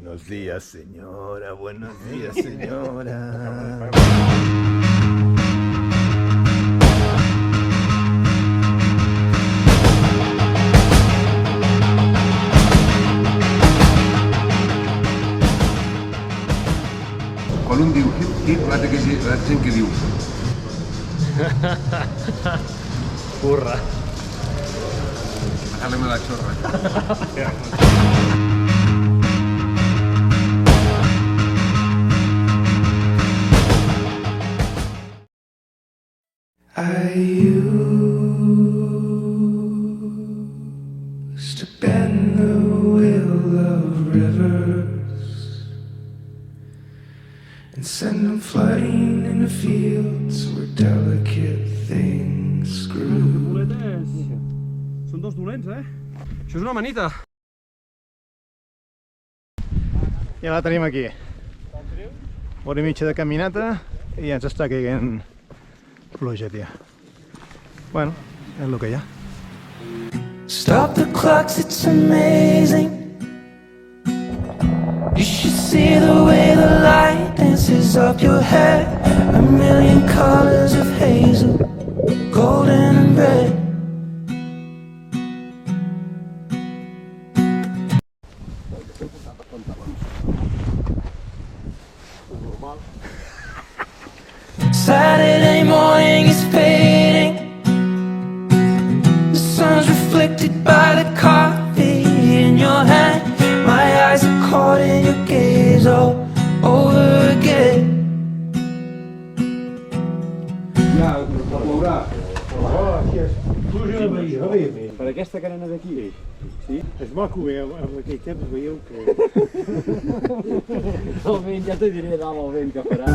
Buenos días, señora. Buenos días, señora. Quan un diu hip hip, l'altra gent que diu Curra. agárrame la chorra. I used to bend the wheel of rivers and send them flooding into fields where delicate things grew. Són dos dolents, Això és una manita. Ja la tenim aquí. Hora i mitja de caminata i ja ens està caient pluja, tia. Bueno, és el que hi ha. Stop the clocks, it's amazing. You should see the way the light dances up your hair. A million colors of hazel, golden and red. Saturday morning is fading. The sun's reflected by the coffee in your hand. My eyes are caught in your gaze all over again. Per aquesta carena d'aquí. Sí? És maco, amb aquell temps veieu que... El vent, ja t'ho diré dalt el vent que farà.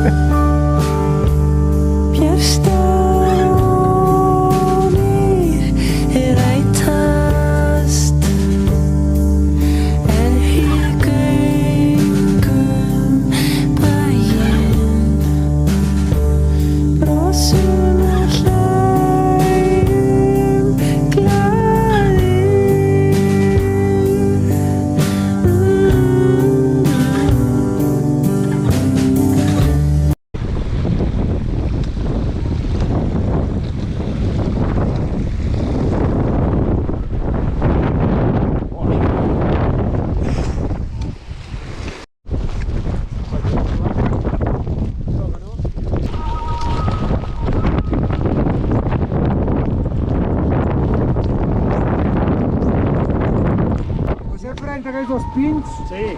Aquells dos pins? Sí.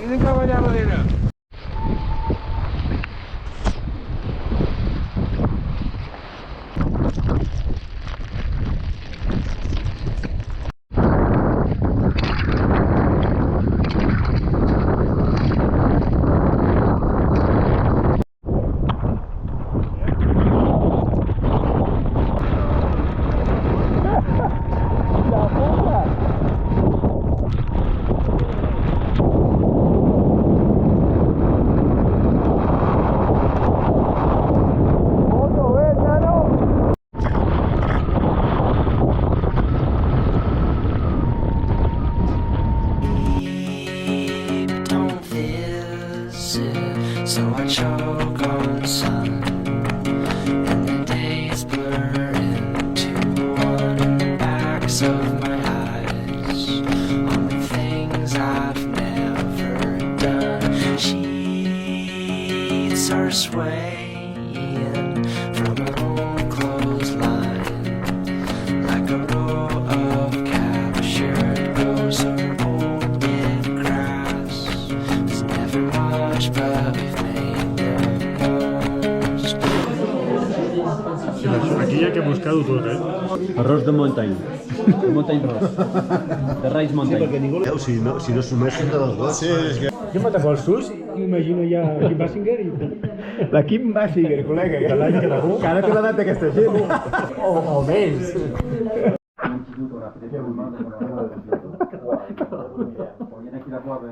Anem cap allà darrere. So I choke on sun, and the days blur into one. Backs of my eyes on the things I've never done. Sheets are swaying from an old clothesline, like a row of captured ghosts of old dead grass. There's never much, but we've made the most. Aquí hi ha que buscar-ho tot, Arròs de muntany. Muntany Ross. De Rice Mountain. Si no sumessin de les dues. Sí, és que... Jo m'ha tapat els sus i m'imagino ja Kim Basinger i... La Kim Basinger, col·lega, que l'any que t'acu... Que ara té l'edat d'aquesta gent. O menys. Viene aquí la qua per